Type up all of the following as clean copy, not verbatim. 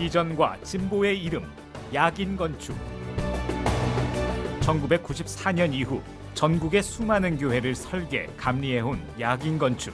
비전과 진보의 이름, 야긴 건축. 1994년 이후 전국의 수많은 교회를 설계, 감리해온 야긴 건축.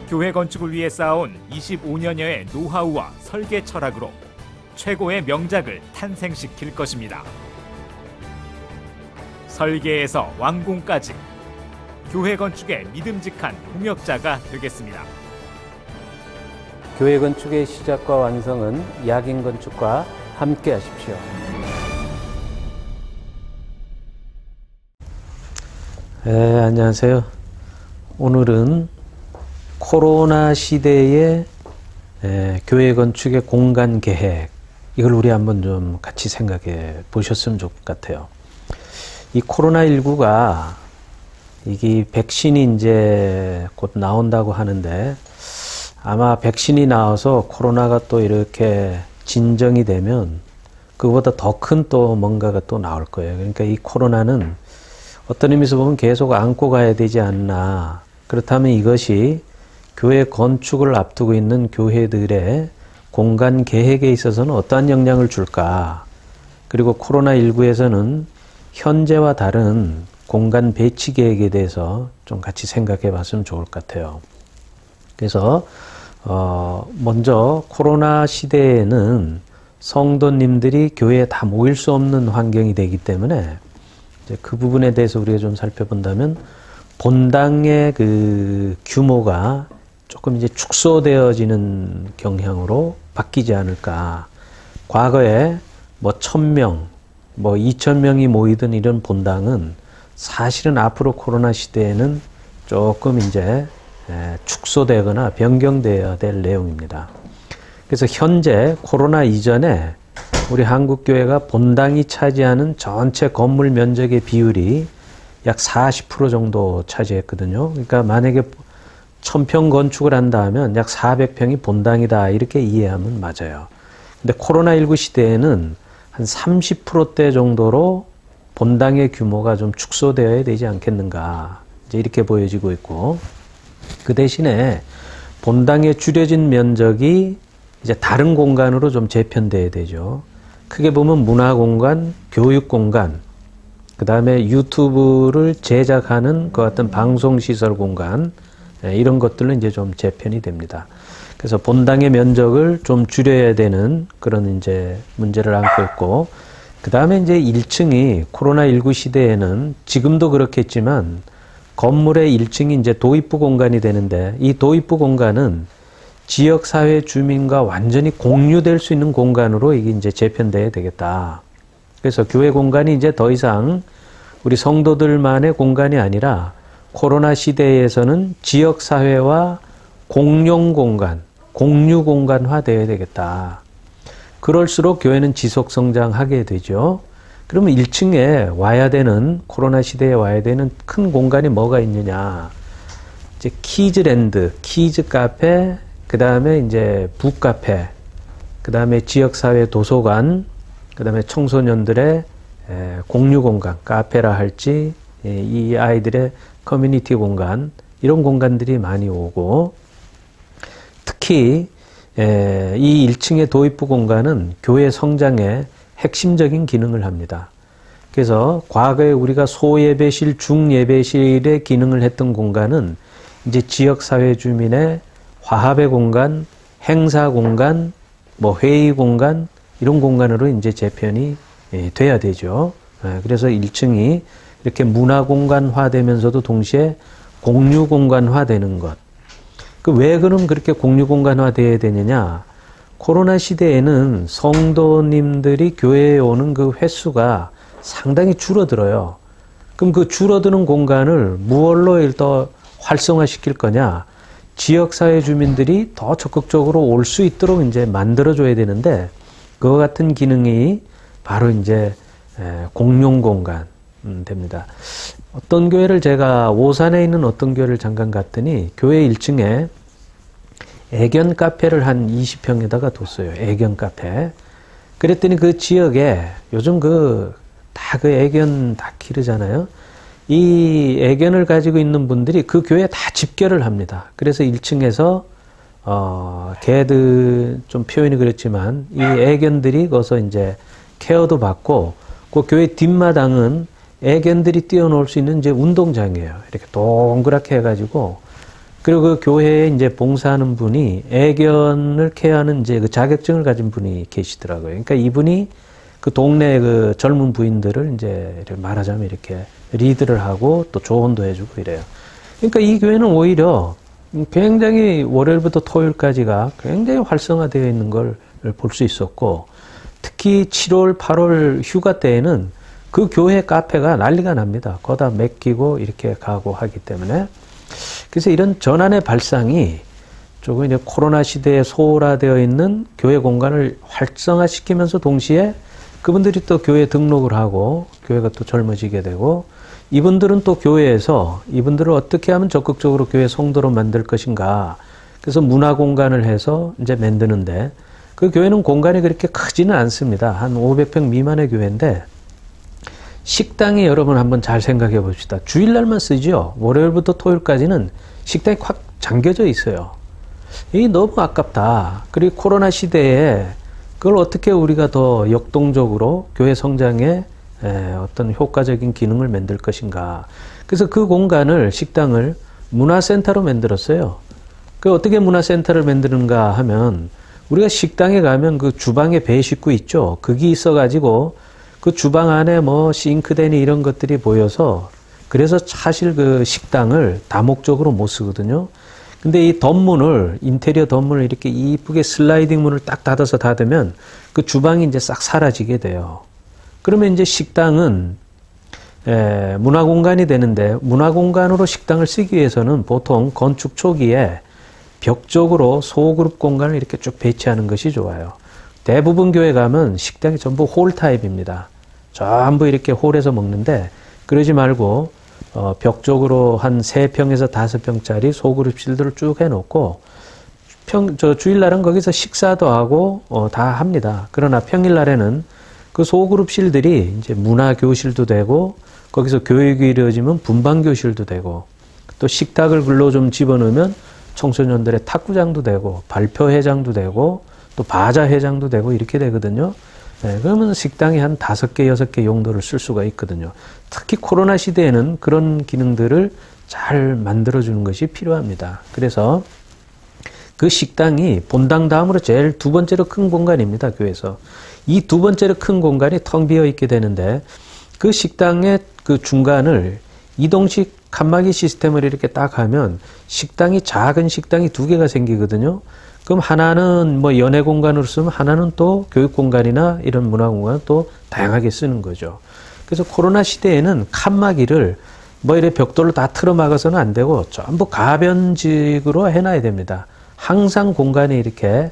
교회 건축을 위해 쌓아온 25년여의 노하우와 설계 철학으로 최고의 명작을 탄생시킬 것입니다. 설계에서 완공까지 교회 건축의 믿음직한 동역자가 되겠습니다. 교회 건축의 시작과 완성은 야긴 건축과 함께 하십시오. 네, 안녕하세요. 오늘은 코로나 시대의 교회 건축의 공간 계획, 이걸 우리 한번 좀 같이 생각해 보셨으면 좋을 것 같아요. 이 코로나19가 이게 백신이 이제 곧 나온다고 하는데, 아마 백신이 나와서 코로나가 또 이렇게 진정이 되면 그보다 더 큰 또 뭔가가 또 나올 거예요. 그러니까 이 코로나는 어떤 의미에서 보면 계속 안고 가야 되지 않나. 그렇다면 이것이 교회 건축을 앞두고 있는 교회들의 공간 계획에 있어서는 어떠한 영향을 줄까? 그리고 코로나19에서는 현재와 다른 공간 배치 계획에 대해서 좀 같이 생각해 봤으면 좋을 것 같아요. 그래서 먼저 코로나 시대에는 성도님들이 교회에 다 모일 수 없는 환경이 되기 때문에 이제 그 부분에 대해서 우리가 좀 살펴본다면 본당의 그 규모가 조금 이제 축소되어지는 경향으로 바뀌지 않을까. 과거에 뭐 1000명, 뭐 2000명이 모이던 이런 본당은 사실은 앞으로 코로나 시대에는 조금 이제 축소되거나 변경되어야 될 내용입니다. 그래서 현재 코로나 이전에 우리 한국교회가 본당이 차지하는 전체 건물 면적의 비율이 약 40% 정도 차지했거든요. 그러니까 만약에 1000평 건축을 한다 하면 약 400평이 본당이다, 이렇게 이해하면 맞아요. 근데 코로나19 시대에는 한 30%대 정도로 본당의 규모가 좀 축소되어야 되지 않겠는가, 이제 이렇게 보여지고 있고, 그 대신에 본당의 줄여진 면적이 이제 다른 공간으로 좀 재편돼야 되죠. 크게 보면 문화 공간, 교육 공간, 그 다음에 유튜브를 제작하는 그 같은 방송 시설 공간, 이런 것들은 이제 좀 재편이 됩니다. 그래서 본당의 면적을 좀 줄여야 되는 그런 이제 문제를 안고 있고, 그 다음에 이제 1층이 코로나19 시대에는 지금도 그렇겠지만 건물의 1층이 이제 도입부 공간이 되는데, 이 도입부 공간은 지역사회 주민과 완전히 공유될 수 있는 공간으로 이게 이제 재편돼야 되겠다. 그래서 교회 공간이 이제 더 이상 우리 성도들만의 공간이 아니라 코로나 시대에서는 지역사회와 공용 공간, 공유 공간화 되어야 되겠다. 그럴수록 교회는 지속 성장하게 되죠. 그러면 1층에 와야 되는, 코로나 시대에 와야 되는 큰 공간이 뭐가 있느냐. 이제 키즈랜드, 키즈 카페, 그 다음에 이제 북카페, 그 다음에 지역사회 도서관, 그 다음에 청소년들의 공유 공간, 카페라 할지, 이 아이들의 커뮤니티 공간, 이런 공간들이 많이 오고, 특히 이 1층의 도입부 공간은 교회 성장에 핵심적인 기능을 합니다. 그래서 과거에 우리가 소예배실, 중예배실의 기능을 했던 공간은 이제 지역사회 주민의 화합의 공간, 행사 공간, 뭐 회의 공간, 이런 공간으로 이제 재편이 돼야 되죠. 그래서 1층이 이렇게 문화 공간화 되면서도 동시에 공유 공간화 되는 것. 왜 그럼 그렇게 공유 공간화 돼야 되느냐? 코로나 시대에는 성도님들이 교회에 오는 그 횟수가 상당히 줄어들어요. 그럼 그 줄어드는 공간을 무엇로 더 활성화시킬 거냐? 지역사회 주민들이 더 적극적으로 올 수 있도록 이제 만들어줘야 되는데, 그와 같은 기능이 바로 이제 공용 공간 됩니다. 어떤 교회를 제가 오산에 있는 어떤 교회를 잠깐 갔더니 교회 1층에 애견 카페를 한 20평에다가 뒀어요. 애견 카페. 그랬더니 그 지역에 요즘 다 애견 다 기르잖아요. 이 애견을 가지고 있는 분들이 그 교회에 다 집결을 합니다. 그래서 1층에서 걔들 좀 표현이 그렇지만 이 애견들이 거기서 이제 케어도 받고 그 교회 뒷마당은 애견들이 뛰어놀 수 있는 이제 운동장이에요. 이렇게 동그랗게 해가지고 그리고 그 교회에 이제 봉사하는 분이 애견을 케어하는 이제 그 자격증을 가진 분이 계시더라고요. 그러니까 이분이 그 동네 그 젊은 부인들을 이제 말하자면 이렇게 리드를 하고 또 조언도 해주고 이래요. 그러니까 이 교회는 오히려 굉장히 월요일부터 토요일까지가 굉장히 활성화되어 있는 걸 볼 수 있었고 특히 7월, 8월 휴가 때에는 그 교회 카페가 난리가 납니다. 거다 맡기고 이렇게 가고 하기 때문에 그래서 이런 전환의 발상이 조금 이제 코로나 시대에 소홀화되어 있는 교회 공간을 활성화시키면서 동시에 그분들이 또 교회에 등록을 하고 교회가 또 젊어지게 되고 이분들은 또 교회에서 이분들을 어떻게 하면 적극적으로 교회 성도로 만들 것인가. 그래서 문화 공간을 해서 이제 만드는데 그 교회는 공간이 그렇게 크지는 않습니다. 한 500평 미만의 교회인데 식당이 여러분 한번 잘 생각해 봅시다. 주일날만 쓰죠. 월요일부터 토요일까지는 식당이 확 잠겨져 있어요. 이게 너무 아깝다. 그리고 코로나 시대에 그걸 어떻게 우리가 더 역동적으로 교회 성장에 어떤 효과적인 기능을 만들 것인가. 그래서 그 공간을, 식당을 문화센터로 만들었어요. 그 어떻게 문화센터를 만드는가 하면 우리가 식당에 가면 그 주방에 배식구 있죠. 그게 있어가지고 그 주방 안에 뭐 싱크대니 이런 것들이 보여서 그래서 사실 그 식당을 다목적으로 못 쓰거든요. 근데 이 덧문을, 인테리어 덧문을 이렇게 이쁘게 슬라이딩 문을 딱 닫아서 닫으면 그 주방이 이제 싹 사라지게 돼요. 그러면 이제 식당은 문화공간이 되는데 문화공간으로 식당을 쓰기 위해서는 보통 건축 초기에 벽 쪽으로 소그룹 공간을 이렇게 쭉 배치하는 것이 좋아요. 대부분 교회 가면 식당이 전부 홀 타입입니다. 전부 이렇게 홀에서 먹는데 그러지 말고 벽 쪽으로 한 3평에서 5평짜리 소그룹실들을 쭉 해놓고 주일날은 거기서 식사도 하고 다 합니다. 그러나 평일날에는 그 소그룹실들이 이제 문화교실도 되고 거기서 교육이 이루어지면 분방교실도 되고 또 식탁을 글로 좀 집어넣으면 청소년들의 탁구장도 되고 발표회장도 되고 또 바자회장도 되고 이렇게 되거든요. 그러면 식당이 한 5개, 6개 용도를 쓸 수가 있거든요. 특히 코로나 시대에는 그런 기능들을 잘 만들어주는 것이 필요합니다. 그래서 그 식당이 본당 다음으로 제일 두 번째로 큰 공간입니다. 교회에서. 이 두 번째로 큰 공간이 텅 비어 있게 되는데 그 식당의 그 중간을 이동식 칸막이 시스템을 이렇게 딱 하면 식당이 작은 식당이 2개가 생기거든요. 그럼 하나는 뭐 연애 공간으로 쓰면 하나는 또 교육 공간이나 이런 문화 공간을 또 다양하게 쓰는 거죠. 그래서 코로나 시대에는 칸막이를 뭐 이렇게 벽돌로 다 틀어막아서는 안 되고 전부 가변직으로 해놔야 됩니다. 항상 공간이 이렇게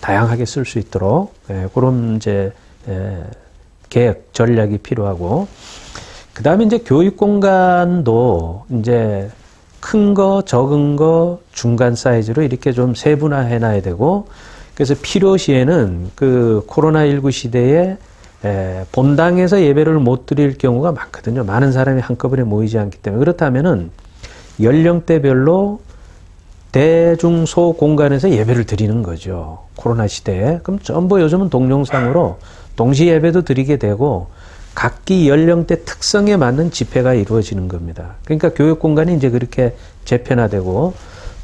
다양하게 쓸 수 있도록 그런 이제 계획 전략이 필요하고 그 다음에 이제 교육 공간도 이제 큰 거, 적은 거, 중간 사이즈로 이렇게 좀 세분화해 놔야 되고 그래서 필요시에는 그 코로나19 시대에 본당에서 예배를 못 드릴 경우가 많거든요. 많은 사람이 한꺼번에 모이지 않기 때문에 그렇다면은 연령대별로 대중소 공간에서 예배를 드리는 거죠. 코로나 시대에. 그럼 전부 요즘은 동영상으로 동시 예배도 드리게 되고 각기 연령대 특성에 맞는 집회가 이루어지는 겁니다. 그러니까 교육 공간이 이제 그렇게 재편화되고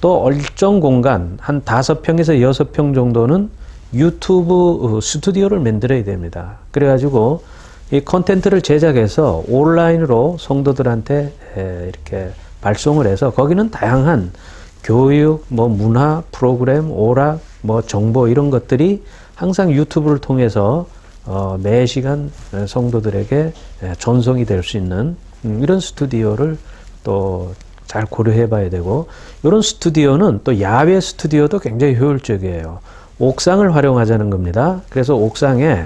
또 얼정 공간 한 5평에서 6평 정도는 유튜브 스튜디오를 만들어야 됩니다. 그래가지고 이 콘텐츠를 제작해서 온라인으로 성도들한테 이렇게 발송을 해서 거기는 다양한 교육, 뭐 문화, 프로그램, 오락, 뭐 정보 이런 것들이 항상 유튜브를 통해서 매 시간 성도들에게 전송이 될 수 있는 이런 스튜디오를 또 잘 고려해 봐야 되고 이런 스튜디오는 또 야외 스튜디오도 굉장히 효율적이에요. 옥상을 활용하자는 겁니다. 그래서 옥상에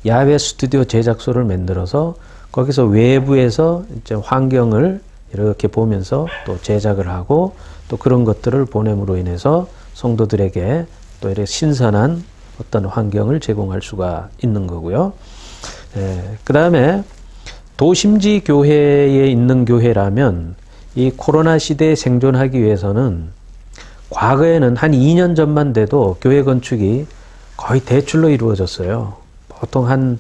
야외 스튜디오 제작소를 만들어서 거기서 외부에서 이제 환경을 이렇게 보면서 또 제작을 하고 또 그런 것들을 보냄으로 인해서 성도들에게 또 이렇게 신선한 어떤 환경을 제공할 수가 있는 거고요. 그 다음에 도심지 교회에 있는 교회라면 이 코로나 시대에 생존하기 위해서는 과거에는 한 2년 전만 돼도 교회 건축이 거의 대출로 이루어졌어요. 보통 한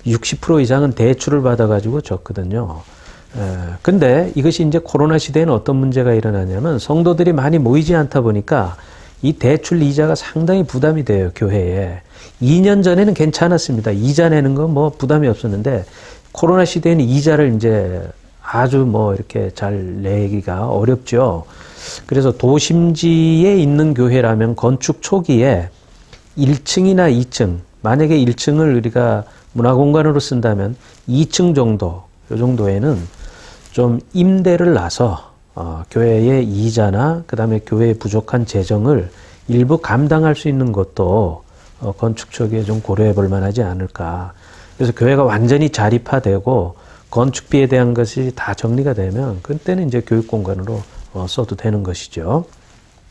60% 이상은 대출을 받아가지고 졌거든요. 근데 이것이 이제 코로나 시대에는 어떤 문제가 일어나냐면 성도들이 많이 모이지 않다 보니까 이 대출 이자가 상당히 부담이 돼요, 교회에. 2년 전에는 괜찮았습니다. 이자 내는 건 뭐 부담이 없었는데 코로나 시대에는 이자를 이제 아주 뭐 이렇게 잘 내기가 어렵죠. 그래서 도심지에 있는 교회라면 건축 초기에 1층이나 2층, 만약에 1층을 우리가 문화공간으로 쓴다면 2층 정도, 요 정도에는 좀 임대를 놔서 교회의 이자나 그 다음에 교회의 부족한 재정을 일부 감당할 수 있는 것도 건축 초기에 좀 고려해 볼 만하지 않을까. 그래서 교회가 완전히 자립화되고 건축비에 대한 것이 다 정리가 되면 그때는 이제 교육공간으로 써도 되는 것이죠.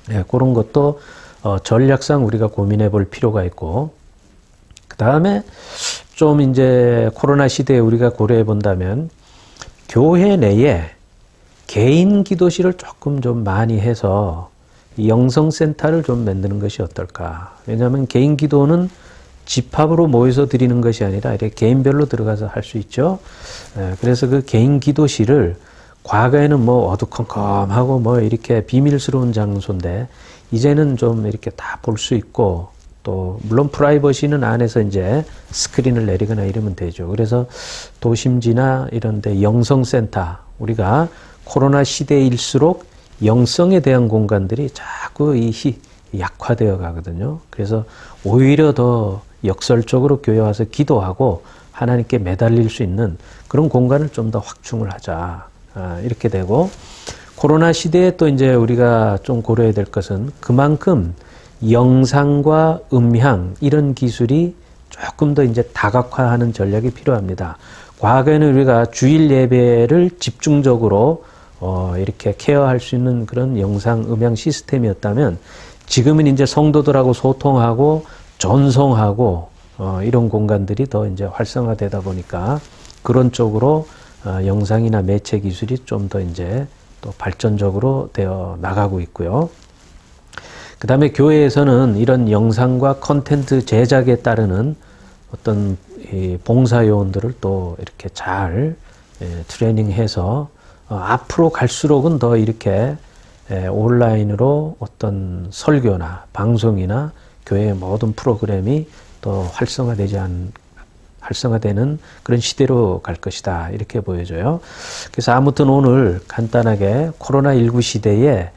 네, 그런 것도 전략상 우리가 고민해 볼 필요가 있고, 그 다음에 좀 이제 코로나 시대에 우리가 고려해 본다면 교회 내에 개인 기도실을 조금 좀 많이 해서 영성센터를 좀 만드는 것이 어떨까. 왜냐하면 개인 기도는 집합으로 모여서 드리는 것이 아니라 이렇게 개인별로 들어가서 할 수 있죠. 그래서 그 개인 기도실을 과거에는 뭐 어두컴컴하고 뭐 이렇게 비밀스러운 장소인데 이제는 좀 이렇게 다 볼 수 있고, 또 물론 프라이버시는 안에서 이제 스크린을 내리거나 이러면 되죠. 그래서 도심지나 이런 데 영성센터, 우리가 코로나 시대일수록 영성에 대한 공간들이 자꾸 약화되어 가거든요. 그래서 오히려 더 역설적으로 교회 와서 기도하고 하나님께 매달릴 수 있는 그런 공간을 좀 더 확충을 하자. 이렇게 되고, 코로나 시대에 또 이제 우리가 좀 고려해야 될 것은 그만큼 영상과 음향 이런 기술이 조금 더 이제 다각화하는 전략이 필요합니다. 과거에는 우리가 주일 예배를 집중적으로 이렇게 케어할 수 있는 그런 영상 음향 시스템이었다면 지금은 이제 성도들하고 소통하고 전송하고 이런 공간들이 더 이제 활성화되다 보니까 그런 쪽으로 영상이나 매체 기술이 좀 더 이제 또 발전적으로 되어 나가고 있고요. 그 다음에 교회에서는 이런 영상과 콘텐츠 제작에 따르는 어떤 이 봉사 요원들을 또 이렇게 잘 트레이닝해서 앞으로 갈수록은 더 이렇게 온라인으로 어떤 설교나 방송이나 교회의 모든 프로그램이 더 활성화되는 그런 시대로 갈 것이다. 이렇게 보여져요. 그래서 아무튼 오늘 간단하게 코로나19 시대에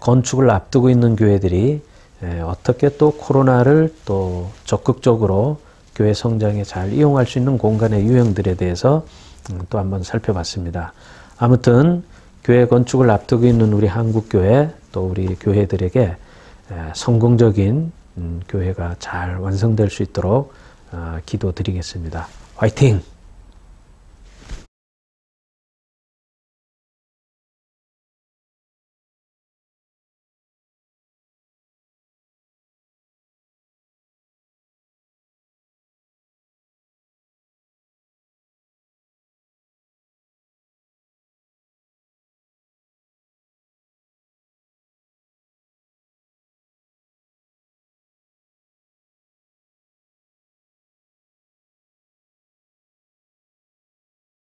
건축을 앞두고 있는 교회들이 어떻게 또 코로나를 또 적극적으로 교회 성장에 잘 이용할 수 있는 공간의 유형들에 대해서 또 한번 살펴봤습니다. 아무튼 교회 건축을 앞두고 있는 우리 한국교회 또 우리 교회들에게 성공적인 교회가 잘 완성될 수 있도록 기도드리겠습니다. 화이팅!